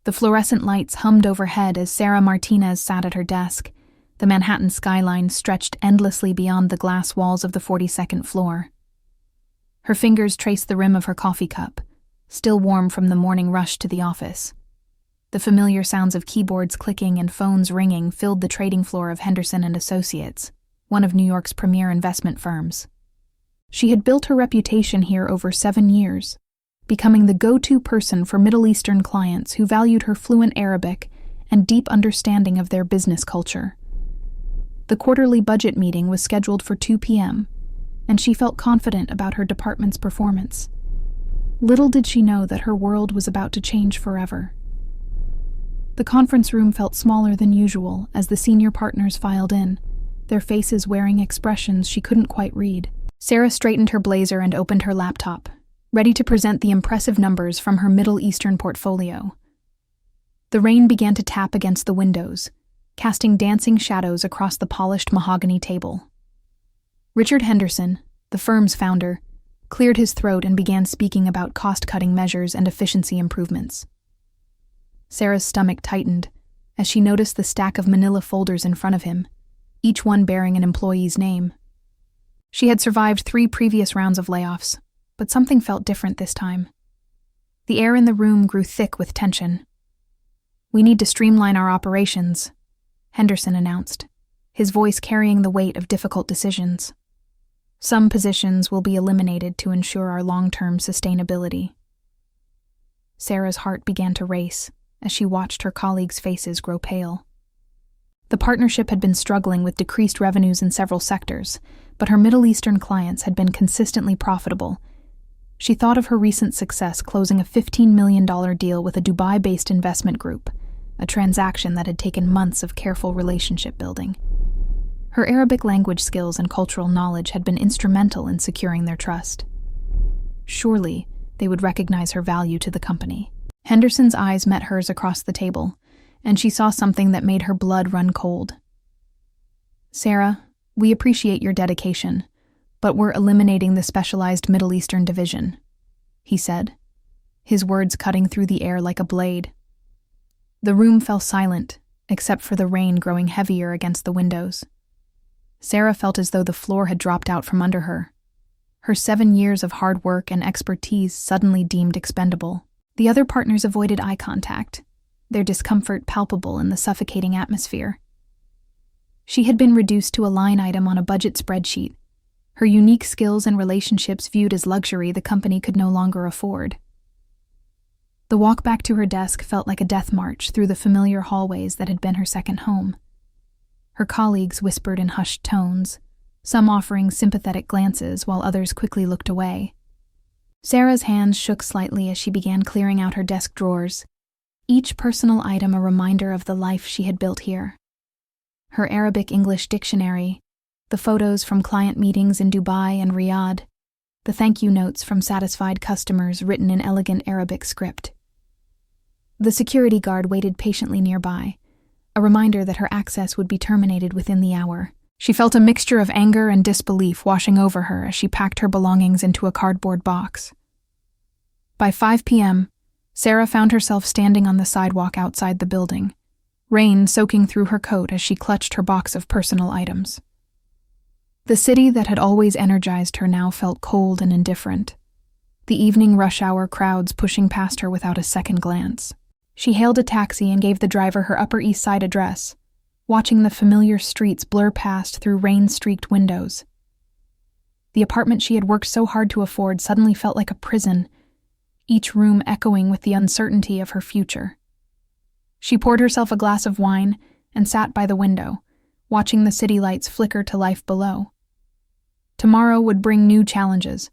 The fluorescent lights hummed overhead as Sarah Martinez sat at her desk. The Manhattan skyline stretched endlessly beyond the glass walls of the 42nd floor. Her fingers traced the rim of her coffee cup, still warm from the morning rush to the office. The familiar sounds of keyboards clicking and phones ringing filled the trading floor of Henderson & Associates, one of New York's premier investment firms. She had built her reputation here over 7 years, becoming the go-to person for Middle Eastern clients who valued her fluent Arabic and deep understanding of their business culture. The quarterly budget meeting was scheduled for 2 p.m., and she felt confident about her department's performance. Little did she know that her world was about to change forever. The conference room felt smaller than usual as the senior partners filed in, their faces wearing expressions she couldn't quite read. Sarah straightened her blazer and opened her laptop, ready to present the impressive numbers from her Middle Eastern portfolio. The rain began to tap against the windows, casting dancing shadows across the polished mahogany table. Richard Henderson, the firm's founder, cleared his throat and began speaking about cost-cutting measures and efficiency improvements. Sarah's stomach tightened as she noticed the stack of manila folders in front of him, each one bearing an employee's name. She had survived 3 previous rounds of layoffs, but something felt different this time. The air in the room grew thick with tension. "We need to streamline our operations," Henderson announced, his voice carrying the weight of difficult decisions. "Some positions will be eliminated to ensure our long-term sustainability." Sarah's heart began to race as she watched her colleagues' faces grow pale. The partnership had been struggling with decreased revenues in several sectors, but her Middle Eastern clients had been consistently profitable. She thought of her recent success closing a $15 million deal with a Dubai-based investment group, a transaction that had taken months of careful relationship building. Her Arabic language skills and cultural knowledge had been instrumental in securing their trust. Surely, they would recognize her value to the company. Henderson's eyes met hers across the table, and she saw something that made her blood run cold. "Sarah, we appreciate your dedication, but we're eliminating the specialized Middle Eastern division," he said, his words cutting through the air like a blade. The room fell silent, except for the rain growing heavier against the windows. Sarah felt as though the floor had dropped out from under her. Her 7 years of hard work and expertise suddenly deemed expendable. The other partners avoided eye contact, their discomfort palpable in the suffocating atmosphere. She had been reduced to a line item on a budget spreadsheet, her unique skills and relationships viewed as luxury the company could no longer afford. The walk back to her desk felt like a death march through the familiar hallways that had been her second home. Her colleagues whispered in hushed tones, some offering sympathetic glances while others quickly looked away. Sarah's hands shook slightly as she began clearing out her desk drawers, each personal item a reminder of the life she had built here. Her Arabic-English dictionary, the photos from client meetings in Dubai and Riyadh, the thank you notes from satisfied customers written in elegant Arabic script. The security guard waited patiently nearby, a reminder that her access would be terminated within the hour. She felt a mixture of anger and disbelief washing over her as she packed her belongings into a cardboard box. By 5 p.m., Sarah found herself standing on the sidewalk outside the building, rain soaking through her coat as she clutched her box of personal items. The city that had always energized her now felt cold and indifferent, the evening rush hour crowds pushing past her without a second glance. She hailed a taxi and gave the driver her Upper East Side address, watching the familiar streets blur past through rain-streaked windows. The apartment she had worked so hard to afford suddenly felt like a prison, each room echoing with the uncertainty of her future. She poured herself a glass of wine and sat by the window, watching the city lights flicker to life below. Tomorrow would bring new challenges,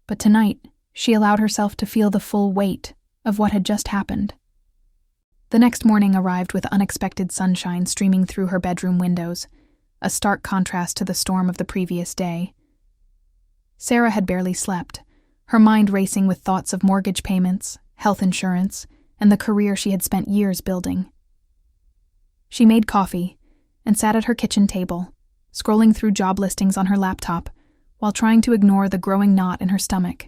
but tonight she allowed herself to feel the full weight of what had just happened. The next morning arrived with unexpected sunshine streaming through her bedroom windows, a stark contrast to the storm of the previous day. Sarah had barely slept, her mind racing with thoughts of mortgage payments, health insurance, and the career she had spent years building. She made coffee and sat at her kitchen table, scrolling through job listings on her laptop while trying to ignore the growing knot in her stomach.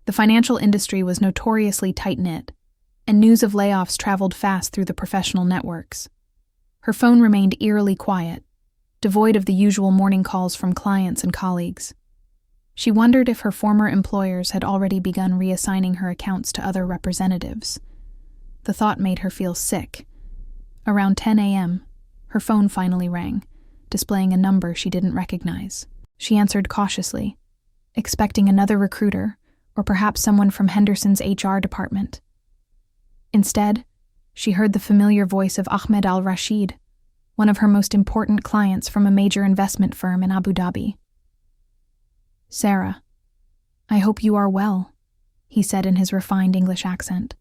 The financial industry was notoriously tight-knit, and news of layoffs traveled fast through the professional networks. Her phone remained eerily quiet, devoid of the usual morning calls from clients and colleagues. She wondered if her former employers had already begun reassigning her accounts to other representatives. The thought made her feel sick. Around 10 a.m., her phone finally rang, displaying a number she didn't recognize. She answered cautiously, expecting another recruiter or perhaps someone from Henderson's HR department. Instead, she heard the familiar voice of Ahmed Al-Rashid, one of her most important clients from a major investment firm in Abu Dhabi. "Sarah, I hope you are well," he said in his refined English accent.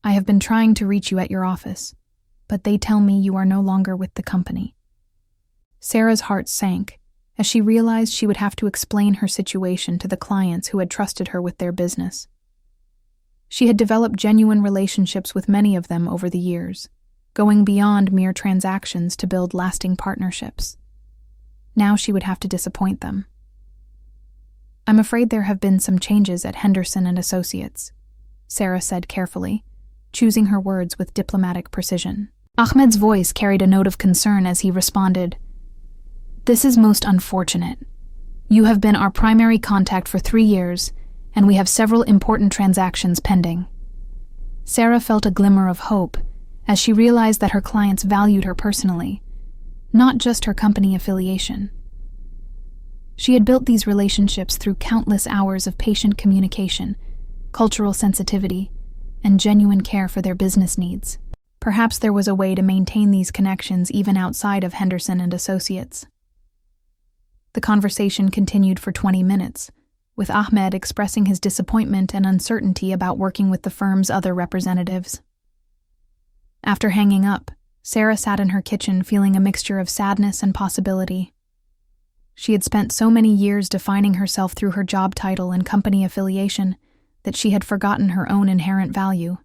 "I have been trying to reach you at your office, but they tell me you are no longer with the company." Sarah's heart sank as she realized she would have to explain her situation to the clients who had trusted her with their business. She had developed genuine relationships with many of them over the years, going beyond mere transactions to build lasting partnerships. Now she would have to disappoint them. "I'm afraid there have been some changes at Henderson and Associates," Sarah said carefully, choosing her words with diplomatic precision. Ahmed's voice carried a note of concern as he responded, "This is most unfortunate. You have been our primary contact for 3 years, and we have several important transactions pending." Sarah felt a glimmer of hope as she realized that her clients valued her personally, not just her company affiliation. She had built these relationships through countless hours of patient communication, cultural sensitivity, and genuine care for their business needs. Perhaps there was a way to maintain these connections even outside of Henderson and Associates. The conversation continued for 20 minutes, with Ahmed expressing his disappointment and uncertainty about working with the firm's other representatives. After hanging up, Sarah sat in her kitchen feeling a mixture of sadness and possibility. She had spent so many years defining herself through her job title and company affiliation that she had forgotten her own inherent value.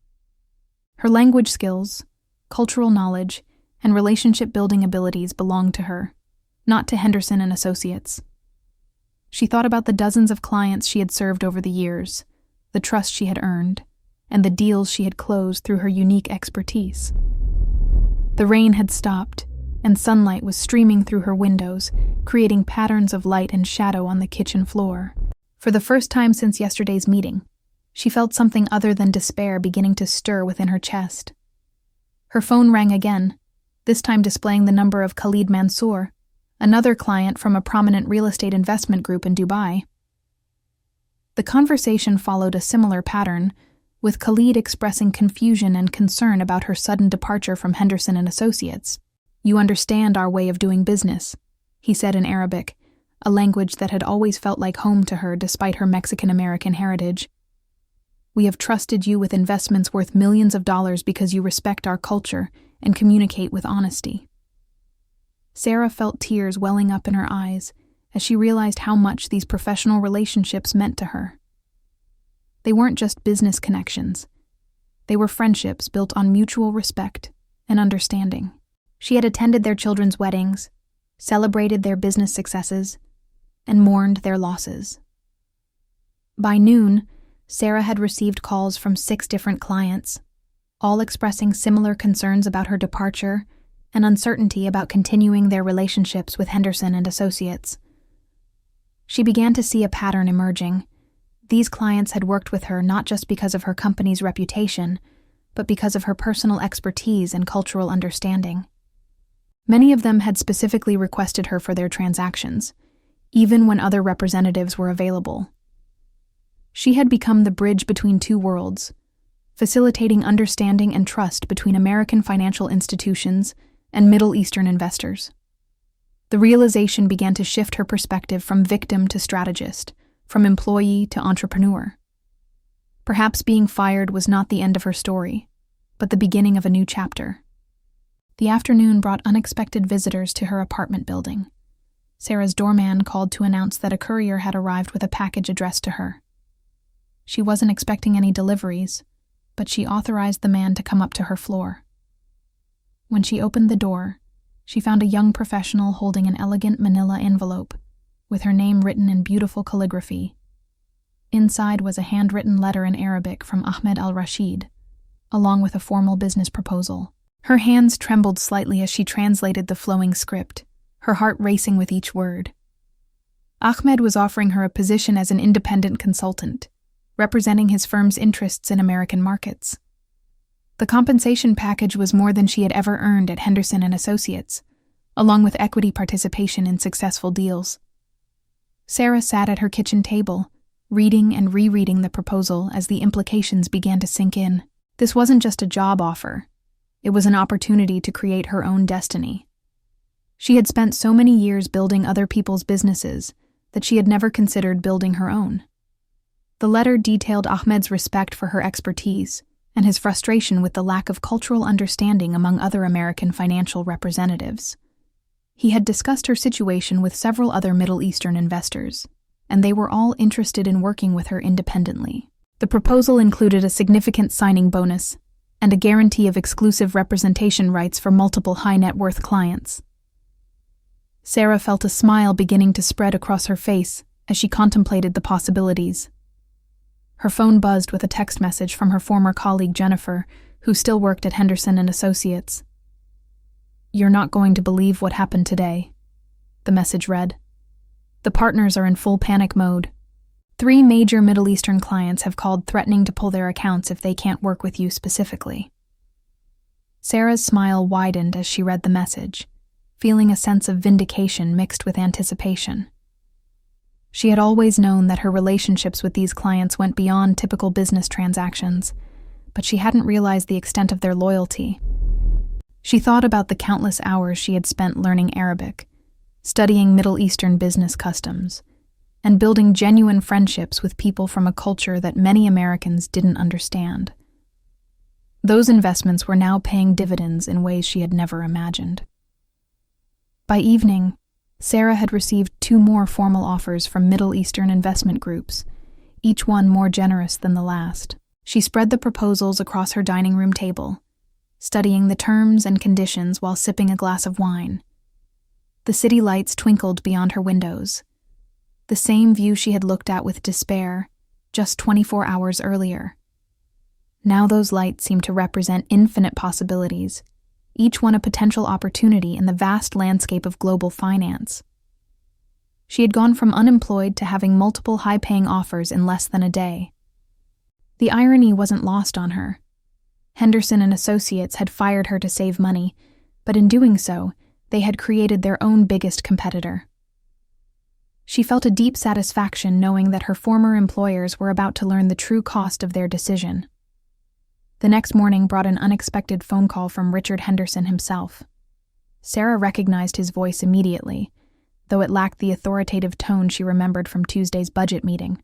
Her language skills, cultural knowledge, and relationship-building abilities belonged to her, not to Henderson and Associates. She thought about the dozens of clients she had served over the years, the trust she had earned, and the deals she had closed through her unique expertise. The rain had stopped, and sunlight was streaming through her windows, creating patterns of light and shadow on the kitchen floor. For the first time since yesterday's meeting, she felt something other than despair beginning to stir within her chest. Her phone rang again, this time displaying the number of Khalid Mansour, another client from a prominent real estate investment group in Dubai. The conversation followed a similar pattern, with Khalid expressing confusion and concern about her sudden departure from Henderson and Associates. "You understand our way of doing business," he said in Arabic, a language that had always felt like home to her despite her Mexican-American heritage. "We have trusted you with investments worth millions of dollars because you respect our culture and communicate with honesty." Sarah felt tears welling up in her eyes as she realized how much these professional relationships meant to her. They weren't just business connections. They were friendships built on mutual respect and understanding. She had attended their children's weddings, celebrated their business successes, and mourned their losses. By noon, Sarah had received calls from 6 different clients, all expressing similar concerns about her departure and uncertainty about continuing their relationships with Henderson and Associates. She began to see a pattern emerging. These clients had worked with her not just because of her company's reputation, but because of her personal expertise and cultural understanding. Many of them had specifically requested her for their transactions, even when other representatives were available. She had become the bridge between 2 worlds, facilitating understanding and trust between American financial institutions and Middle Eastern investors. The realization began to shift her perspective from victim to strategist, from employee to entrepreneur. Perhaps being fired was not the end of her story, but the beginning of a new chapter. The afternoon brought unexpected visitors to her apartment building. Sarah's doorman called to announce that a courier had arrived with a package addressed to her. She wasn't expecting any deliveries, but she authorized the man to come up to her floor. When she opened the door, she found a young professional holding an elegant manila envelope, with her name written in beautiful calligraphy. Inside was a handwritten letter in Arabic from Ahmed Al-Rashid, along with a formal business proposal. Her hands trembled slightly as she translated the flowing script, her heart racing with each word. Ahmed was offering her a position as an independent consultant, representing his firm's interests in American markets. The compensation package was more than she had ever earned at Henderson & Associates, along with equity participation in successful deals. Sarah sat at her kitchen table, reading and rereading the proposal as the implications began to sink in. This wasn't just a job offer. It was an opportunity to create her own destiny. She had spent so many years building other people's businesses that she had never considered building her own. The letter detailed Ahmed's respect for her expertise and his frustration with the lack of cultural understanding among other American financial representatives. He had discussed her situation with several other Middle Eastern investors, and they were all interested in working with her independently. The proposal included a significant signing bonus and a guarantee of exclusive representation rights for multiple high-net-worth clients. Sarah felt a smile beginning to spread across her face as she contemplated the possibilities. Her phone buzzed with a text message from her former colleague Jennifer, who still worked at Henderson & Associates. "You're not going to believe what happened today," the message read. "The partners are in full panic mode. 3 major Middle Eastern clients have called threatening to pull their accounts if they can't work with you specifically." Sarah's smile widened as she read the message, feeling a sense of vindication mixed with anticipation. She had always known that her relationships with these clients went beyond typical business transactions, but she hadn't realized the extent of their loyalty. She thought about the countless hours she had spent learning Arabic, studying Middle Eastern business customs, and building genuine friendships with people from a culture that many Americans didn't understand. Those investments were now paying dividends in ways she had never imagined. By evening, Sarah had received 2 more formal offers from Middle Eastern investment groups, each one more generous than the last. She spread the proposals across her dining room table, studying the terms and conditions while sipping a glass of wine. The city lights twinkled beyond her windows, the same view she had looked at with despair just 24 hours earlier. Now those lights seemed to represent infinite possibilities, each one a potential opportunity in the vast landscape of global finance. She had gone from unemployed to having multiple high-paying offers in less than a day. The irony wasn't lost on her. Henderson & Associates had fired her to save money, but in doing so, they had created their own biggest competitor. She felt a deep satisfaction knowing that her former employers were about to learn the true cost of their decision. The next morning brought an unexpected phone call from Richard Henderson himself. Sarah recognized his voice immediately, though it lacked the authoritative tone she remembered from Tuesday's budget meeting.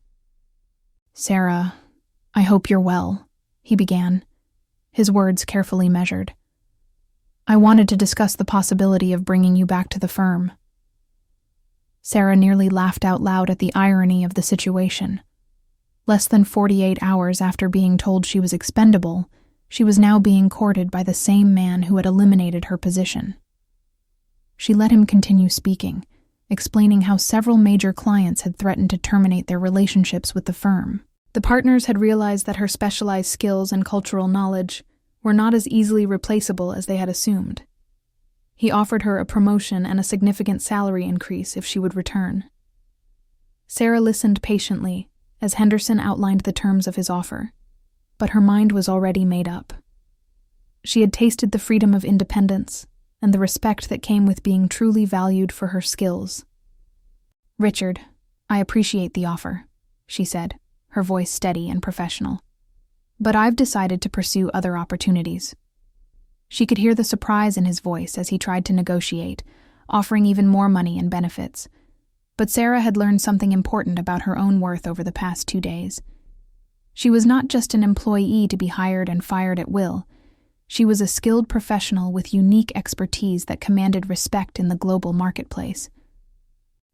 "Sarah, I hope you're well," he began, his words carefully measured. "I wanted to discuss the possibility of bringing you back to the firm." Sarah nearly laughed out loud at the irony of the situation. Less than 48 hours after being told she was expendable, she was now being courted by the same man who had eliminated her position. She let him continue speaking, explaining how several major clients had threatened to terminate their relationships with the firm. The partners had realized that her specialized skills and cultural knowledge were not as easily replaceable as they had assumed. He offered her a promotion and a significant salary increase if she would return. Sarah listened patiently as Henderson outlined the terms of his offer, but her mind was already made up. She had tasted the freedom of independence and the respect that came with being truly valued for her skills. "Richard, I appreciate the offer," she said, her voice steady and professional. "But I've decided to pursue other opportunities." She could hear the surprise in his voice as he tried to negotiate, offering even more money and benefits. But Sarah had learned something important about her own worth over the past 2 days. She was not just an employee to be hired and fired at will. She was a skilled professional with unique expertise that commanded respect in the global marketplace.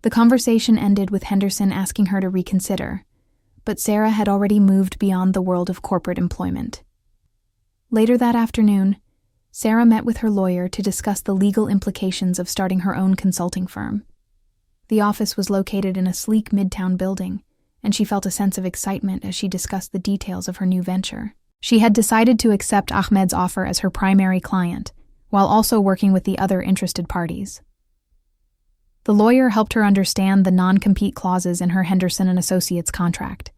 The conversation ended with Henderson asking her to reconsider, but Sarah had already moved beyond the world of corporate employment. Later that afternoon, Sarah met with her lawyer to discuss the legal implications of starting her own consulting firm. The office was located in a sleek midtown building, and she felt a sense of excitement as she discussed the details of her new venture. She had decided to accept Ahmed's offer as her primary client, while also working with the other interested parties. The lawyer helped her understand the non-compete clauses in her Henderson & Associates contract,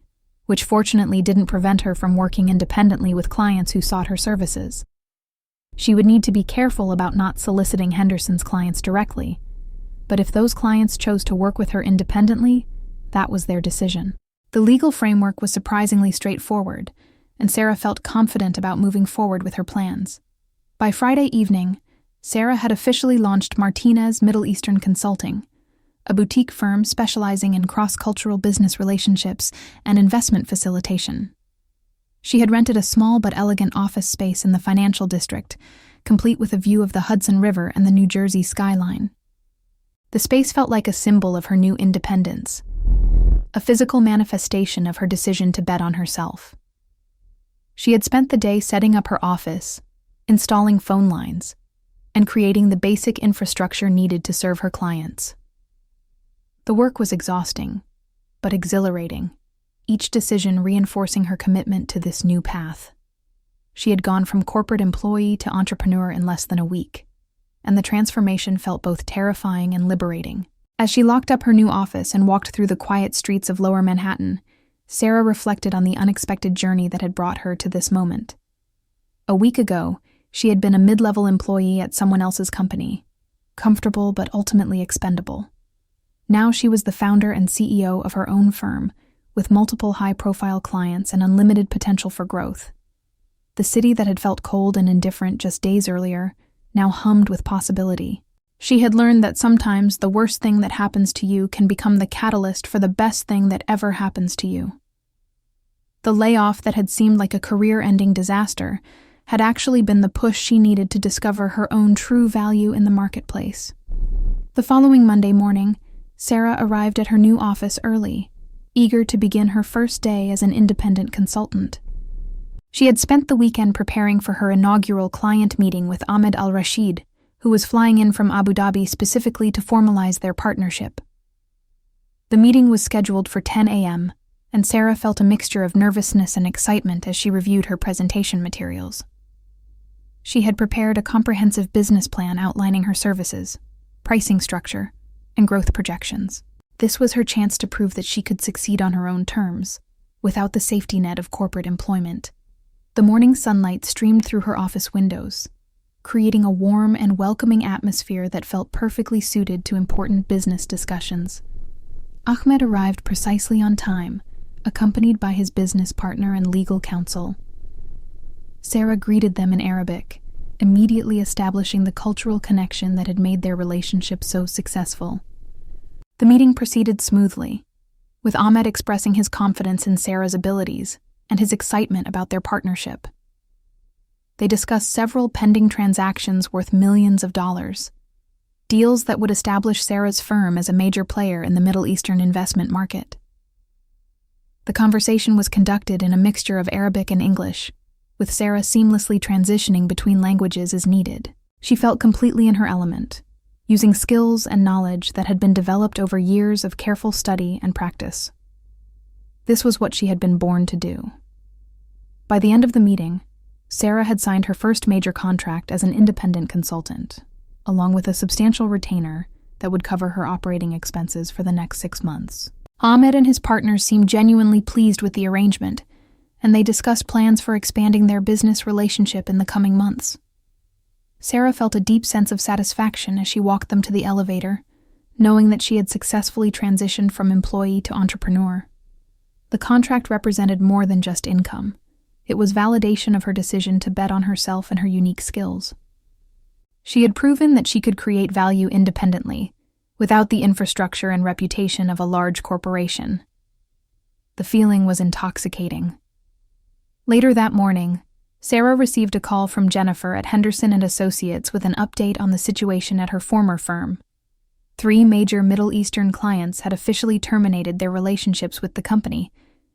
which fortunately didn't prevent her from working independently with clients who sought her services. She would need to be careful about not soliciting Henderson's clients directly, but if those clients chose to work with her independently, that was their decision. The legal framework was surprisingly straightforward, and Sarah felt confident about moving forward with her plans. By Friday evening, Sarah had officially launched Martinez Middle Eastern Consulting, a boutique firm specializing in cross-cultural business relationships and investment facilitation. She had rented a small but elegant office space in the financial district, complete with a view of the Hudson River and the New Jersey skyline. The space felt like a symbol of her new independence, a physical manifestation of her decision to bet on herself. She had spent the day setting up her office, installing phone lines, and creating the basic infrastructure needed to serve her clients. The work was exhausting, but exhilarating, each decision reinforcing her commitment to this new path. She had gone from corporate employee to entrepreneur in less than a week, and the transformation felt both terrifying and liberating. As she locked up her new office and walked through the quiet streets of Lower Manhattan, Sarah reflected on the unexpected journey that had brought her to this moment. A week ago, she had been a mid-level employee at someone else's company, comfortable but ultimately expendable. Now she was the founder and CEO of her own firm, with multiple high-profile clients and unlimited potential for growth. The city that had felt cold and indifferent just days earlier now hummed with possibility. She had learned that sometimes the worst thing that happens to you can become the catalyst for the best thing that ever happens to you. The layoff that had seemed like a career-ending disaster had actually been the push she needed to discover her own true value in the marketplace. The following Monday morning, Sarah arrived at her new office early, eager to begin her first day as an independent consultant. She had spent the weekend preparing for her inaugural client meeting with Ahmed Al-Rashid, who was flying in from Abu Dhabi specifically to formalize their partnership. The meeting was scheduled for 10 a.m., and Sarah felt a mixture of nervousness and excitement as she reviewed her presentation materials. She had prepared a comprehensive business plan outlining her services, pricing structure, and growth projections. This was her chance to prove that she could succeed on her own terms, without the safety net of corporate employment. The morning sunlight streamed through her office windows, creating a warm and welcoming atmosphere that felt perfectly suited to important business discussions. Ahmed arrived precisely on time, accompanied by his business partner and legal counsel. Sarah greeted them in Arabic, immediately establishing the cultural connection that had made their relationship so successful. The meeting proceeded smoothly, with Ahmed expressing his confidence in Sarah's abilities and his excitement about their partnership. They discussed several pending transactions worth millions of dollars, deals that would establish Sarah's firm as a major player in the Middle Eastern investment market. The conversation was conducted in a mixture of Arabic and English, with Sarah seamlessly transitioning between languages as needed. She felt completely in her element, using skills and knowledge that had been developed over years of careful study and practice. This was what she had been born to do. By the end of the meeting, Sarah had signed her first major contract as an independent consultant, along with a substantial retainer that would cover her operating expenses for the next 6 months. Ahmed and his partners seemed genuinely pleased with the arrangement, and they discussed plans for expanding their business relationship in the coming months. Sarah felt a deep sense of satisfaction as she walked them to the elevator, knowing that she had successfully transitioned from employee to entrepreneur. The contract represented more than just income. It was validation of her decision to bet on herself and her unique skills. She had proven that she could create value independently, without the infrastructure and reputation of a large corporation. The feeling was intoxicating. Later that morning, Sarah received a call from Jennifer at Henderson & Associates with an update on the situation at her former firm. 3 major Middle Eastern clients had officially terminated their relationships with the company,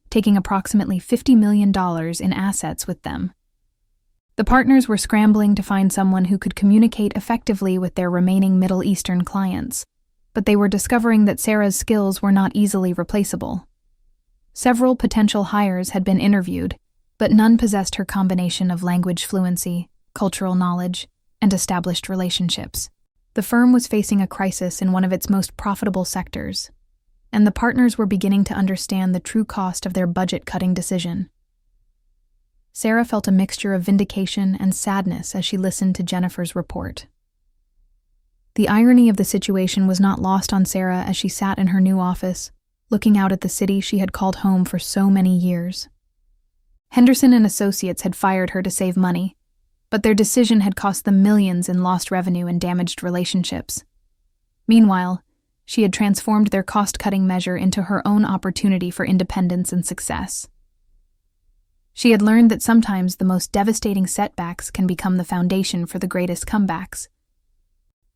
taking approximately $50 million in assets with them. The partners were scrambling to find someone who could communicate effectively with their remaining Middle Eastern clients, but they were discovering that Sarah's skills were not easily replaceable. Several potential hires had been interviewed, but none possessed her combination of language fluency, cultural knowledge, and established relationships. The firm was facing a crisis in one of its most profitable sectors, and the partners were beginning to understand the true cost of their budget-cutting decision. Sarah felt a mixture of vindication and sadness as she listened to Jennifer's report. The irony of the situation was not lost on Sarah as she sat in her new office, looking out at the city she had called home for so many years. Henderson and Associates had fired her to save money, but their decision had cost them millions in lost revenue and damaged relationships. Meanwhile, she had transformed their cost-cutting measure into her own opportunity for independence and success. She had learned that sometimes the most devastating setbacks can become the foundation for the greatest comebacks.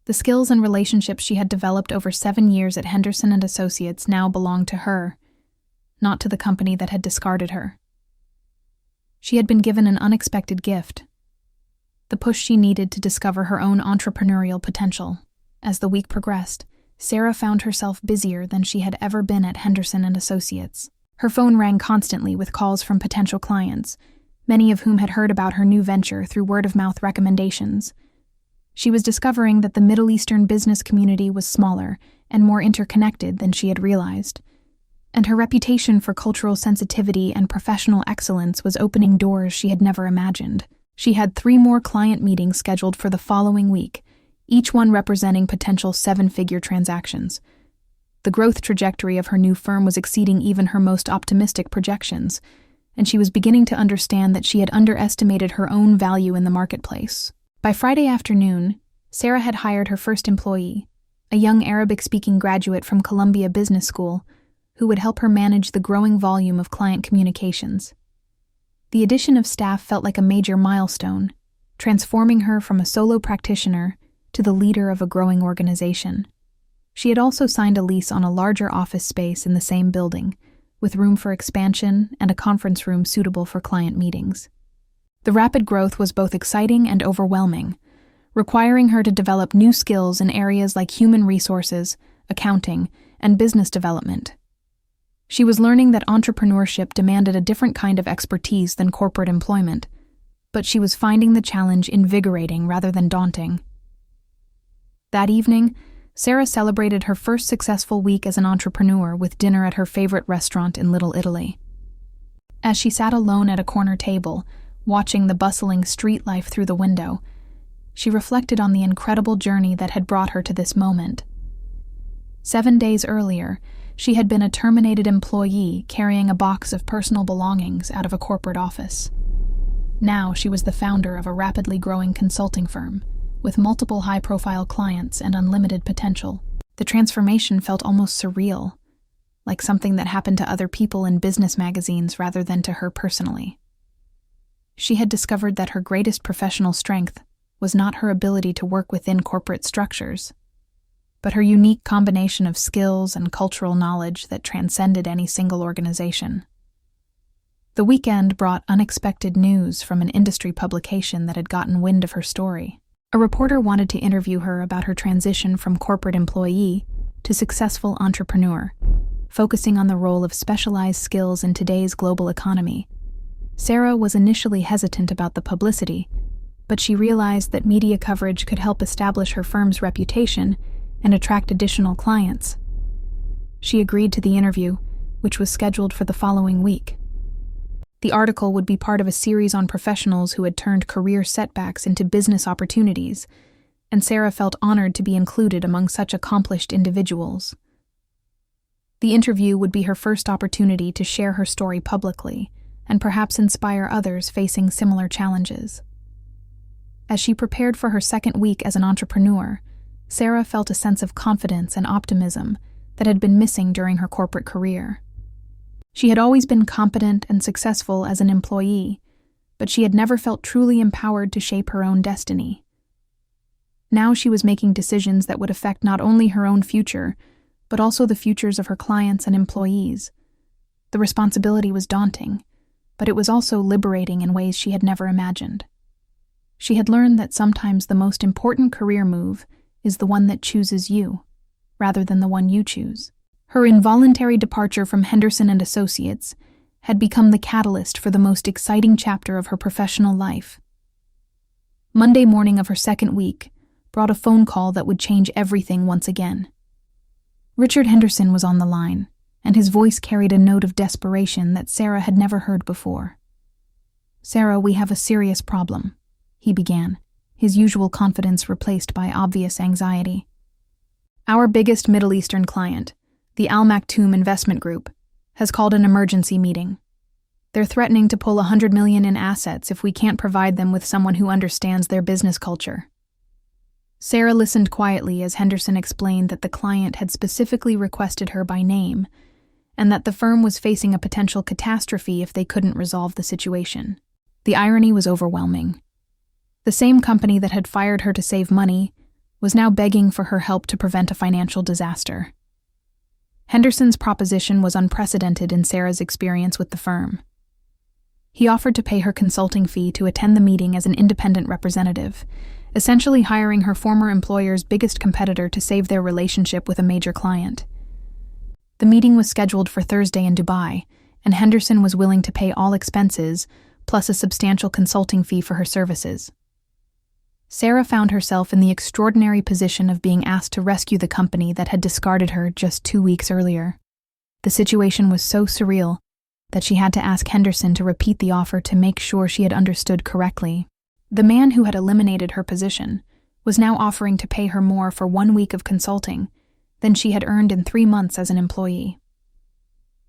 The skills and relationships she had developed over 7 years at Henderson and Associates now belonged to her, not to the company that had discarded her. She had been given an unexpected gift, the push she needed to discover her own entrepreneurial potential. As the week progressed, Sarah found herself busier than she had ever been at Henderson and Associates. Her phone rang constantly with calls from potential clients, many of whom had heard about her new venture through word-of-mouth recommendations. She was discovering that the Middle Eastern business community was smaller and more interconnected than she had realized, and her reputation for cultural sensitivity and professional excellence was opening doors she had never imagined. She had 3 more client meetings scheduled for the following week, each one representing potential 7-figure transactions. The growth trajectory of her new firm was exceeding even her most optimistic projections, and she was beginning to understand that she had underestimated her own value in the marketplace. By Friday afternoon, Sarah had hired her first employee, a young Arabic-speaking graduate from Columbia Business School, who would help her manage the growing volume of client communications. The addition of staff felt like a major milestone, transforming her from a solo practitioner to the leader of a growing organization. She had also signed a lease on a larger office space in the same building, with room for expansion and a conference room suitable for client meetings. The rapid growth was both exciting and overwhelming, requiring her to develop new skills in areas like human resources, accounting, and business development. She was learning that entrepreneurship demanded a different kind of expertise than corporate employment, but she was finding the challenge invigorating rather than daunting. That evening, Sarah celebrated her first successful week as an entrepreneur with dinner at her favorite restaurant in Little Italy. As she sat alone at a corner table, watching the bustling street life through the window, she reflected on the incredible journey that had brought her to this moment. 7 days earlier, she had been a terminated employee carrying a box of personal belongings out of a corporate office. Now she was the founder of a rapidly growing consulting firm, with multiple high-profile clients and unlimited potential. The transformation felt almost surreal, like something that happened to other people in business magazines rather than to her personally. She had discovered that her greatest professional strength was not her ability to work within corporate structures, but her unique combination of skills and cultural knowledge that transcended any single organization. The weekend brought unexpected news from an industry publication that had gotten wind of her story. A reporter wanted to interview her about her transition from corporate employee to successful entrepreneur, focusing on the role of specialized skills in today's global economy. Sarah was initially hesitant about the publicity, but she realized that media coverage could help establish her firm's reputation and attract additional clients. She agreed to the interview, which was scheduled for the following week. The article would be part of a series on professionals who had turned career setbacks into business opportunities, and Sarah felt honored to be included among such accomplished individuals. The interview would be her first opportunity to share her story publicly and perhaps inspire others facing similar challenges. As she prepared for her second week as an entrepreneur, Sarah felt a sense of confidence and optimism that had been missing during her corporate career. She had always been competent and successful as an employee, but she had never felt truly empowered to shape her own destiny. Now she was making decisions that would affect not only her own future, but also the futures of her clients and employees. The responsibility was daunting, but it was also liberating in ways she had never imagined. She had learned that sometimes the most important career move is the one that chooses you, rather than the one you choose. Her involuntary departure from Henderson and Associates had become the catalyst for the most exciting chapter of her professional life. Monday morning of her second week brought a phone call that would change everything once again. Richard Henderson was on the line, and his voice carried a note of desperation that Sarah had never heard before. "Sarah, we have a serious problem," he began, his usual confidence replaced by obvious anxiety. "Our biggest Middle Eastern client, the Al Maktoum Investment Group, has called an emergency meeting. They're threatening to pull $100 million in assets if we can't provide them with someone who understands their business culture." Sarah listened quietly as Henderson explained that the client had specifically requested her by name, and that the firm was facing a potential catastrophe if they couldn't resolve the situation. The irony was overwhelming. The same company that had fired her to save money was now begging for her help to prevent a financial disaster. Henderson's proposition was unprecedented in Sarah's experience with the firm. He offered to pay her consulting fee to attend the meeting as an independent representative, essentially hiring her former employer's biggest competitor to save their relationship with a major client. The meeting was scheduled for Thursday in Dubai, and Henderson was willing to pay all expenses, plus a substantial consulting fee for her services. Sarah found herself in the extraordinary position of being asked to rescue the company that had discarded her just 2 weeks earlier. The situation was so surreal that she had to ask Henderson to repeat the offer to make sure she had understood correctly. The man who had eliminated her position was now offering to pay her more for 1 week of consulting than she had earned in 3 months as an employee.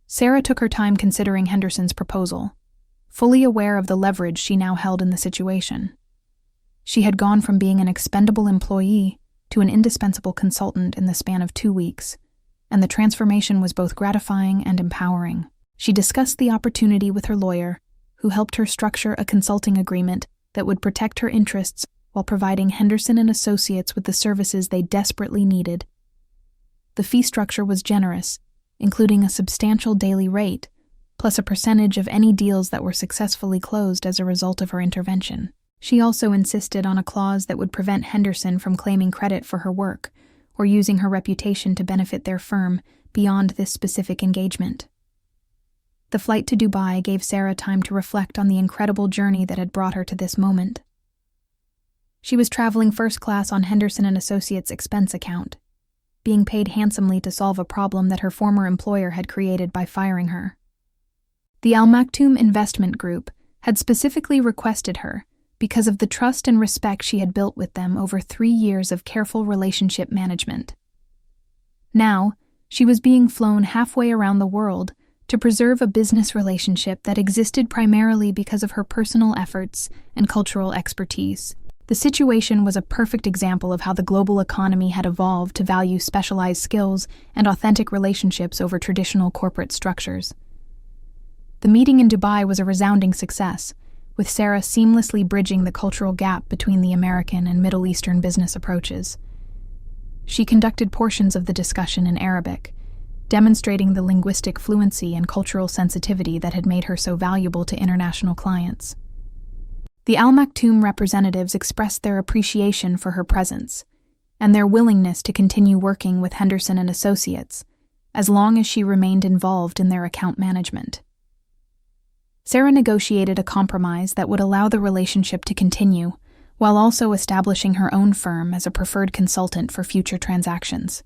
Sarah took her time considering Henderson's proposal, fully aware of the leverage she now held in the situation. She had gone from being an expendable employee to an indispensable consultant in the span of 2 weeks, and the transformation was both gratifying and empowering. She discussed the opportunity with her lawyer, who helped her structure a consulting agreement that would protect her interests while providing Henderson and Associates with the services they desperately needed. The fee structure was generous, including a substantial daily rate, plus a percentage of any deals that were successfully closed as a result of her intervention. She also insisted on a clause that would prevent Henderson from claiming credit for her work or using her reputation to benefit their firm beyond this specific engagement. The flight to Dubai gave Sarah time to reflect on the incredible journey that had brought her to this moment. She was traveling first class on Henderson and Associates' expense account, being paid handsomely to solve a problem that her former employer had created by firing her. The Al Maktoum Investment Group had specifically requested her because of the trust and respect she had built with them over 3 years of careful relationship management. Now, she was being flown halfway around the world to preserve a business relationship that existed primarily because of her personal efforts and cultural expertise. The situation was a perfect example of how the global economy had evolved to value specialized skills and authentic relationships over traditional corporate structures. The meeting in Dubai was a resounding success, with Sarah seamlessly bridging the cultural gap between the American and Middle Eastern business approaches. She conducted portions of the discussion in Arabic, demonstrating the linguistic fluency and cultural sensitivity that had made her so valuable to international clients. The Al Maktoum representatives expressed their appreciation for her presence and their willingness to continue working with Henderson and Associates as long as she remained involved in their account management. Sarah negotiated a compromise that would allow the relationship to continue, while also establishing her own firm as a preferred consultant for future transactions.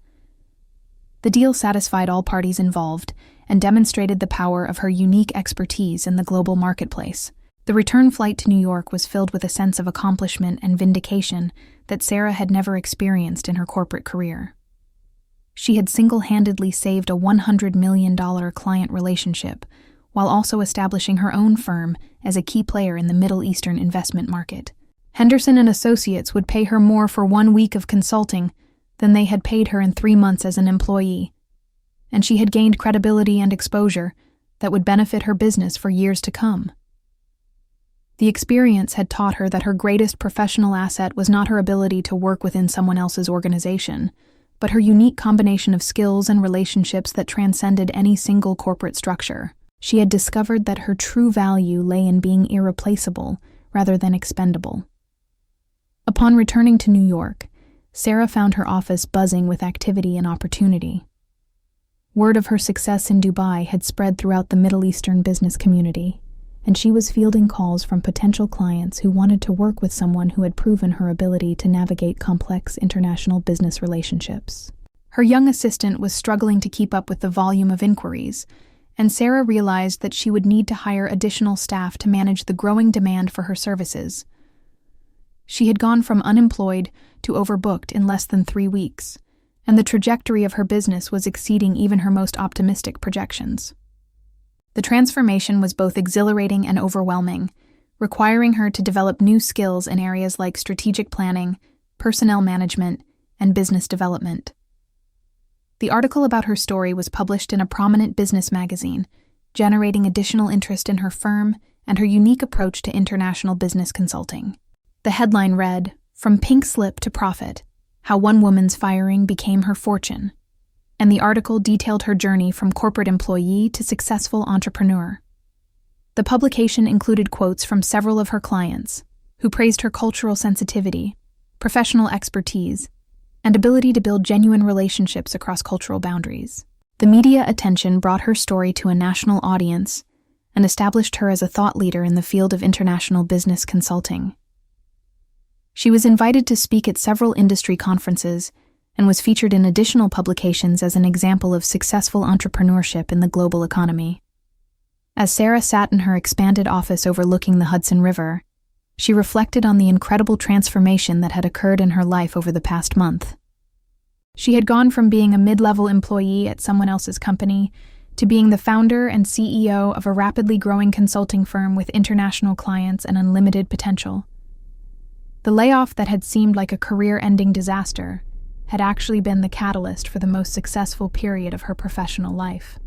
The deal satisfied all parties involved and demonstrated the power of her unique expertise in the global marketplace. The return flight to New York was filled with a sense of accomplishment and vindication that Sarah had never experienced in her corporate career. She had single-handedly saved a $100 million client relationship, while also establishing her own firm as a key player in the Middle Eastern investment market. Henderson and Associates would pay her more for 1 week of consulting than they had paid her in 3 months as an employee, and she had gained credibility and exposure that would benefit her business for years to come. The experience had taught her that her greatest professional asset was not her ability to work within someone else's organization, but her unique combination of skills and relationships that transcended any single corporate structure. She had discovered that her true value lay in being irreplaceable rather than expendable. Upon returning to New York, Sarah found her office buzzing with activity and opportunity. Word of her success in Dubai had spread throughout the Middle Eastern business community, and she was fielding calls from potential clients who wanted to work with someone who had proven her ability to navigate complex international business relationships. Her young assistant was struggling to keep up with the volume of inquiries, and Sarah realized that she would need to hire additional staff to manage the growing demand for her services. She had gone from unemployed to overbooked in less than 3 weeks, and the trajectory of her business was exceeding even her most optimistic projections. The transformation was both exhilarating and overwhelming, requiring her to develop new skills in areas like strategic planning, personnel management, and business development. The article about her story was published in a prominent business magazine, generating additional interest in her firm and her unique approach to international business consulting. The headline read, "From Pink Slip to Profit: How One Woman's Firing Became Her Fortune," and the article detailed her journey from corporate employee to successful entrepreneur. The publication included quotes from several of her clients, who praised her cultural sensitivity, professional expertise, and ability to build genuine relationships across cultural boundaries. The media attention brought her story to a national audience and established her as a thought leader in the field of international business consulting. She was invited to speak at several industry conferences and was featured in additional publications as an example of successful entrepreneurship in the global economy. As Sarah sat in her expanded office overlooking the Hudson River, she reflected on the incredible transformation that had occurred in her life over the past month. She had gone from being a mid-level employee at someone else's company to being the founder and CEO of a rapidly growing consulting firm with international clients and unlimited potential. The layoff that had seemed like a career-ending disaster had actually been the catalyst for the most successful period of her professional life.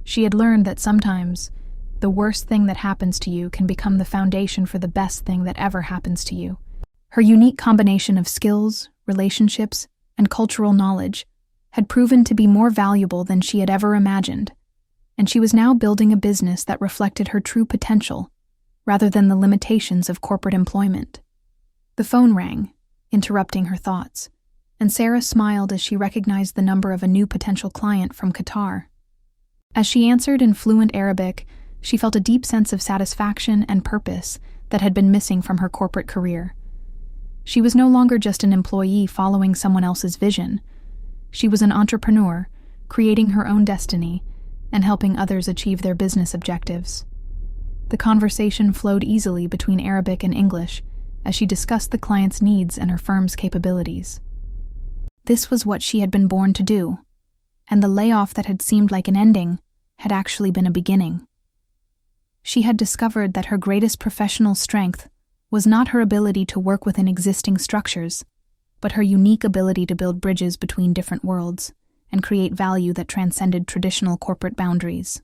She had learned that sometimes the worst thing that happens to you can become the foundation for the best thing that ever happens to you. Her unique combination of skills, relationships, and cultural knowledge had proven to be more valuable than she had ever imagined, and she was now building a business that reflected her true potential rather than the limitations of corporate employment. The phone rang, interrupting her thoughts, and Sarah smiled as she recognized the number of a new potential client from Qatar. As she answered in fluent Arabic, she felt a deep sense of satisfaction and purpose that had been missing from her corporate career. She was no longer just an employee following someone else's vision. She was an entrepreneur, creating her own destiny and helping others achieve their business objectives. The conversation flowed easily between Arabic and English as she discussed the client's needs and her firm's capabilities. This was what she had been born to do, and the layoff that had seemed like an ending had actually been a beginning. She had discovered that her greatest professional strength was not her ability to work within existing structures, but her unique ability to build bridges between different worlds and create value that transcended traditional corporate boundaries.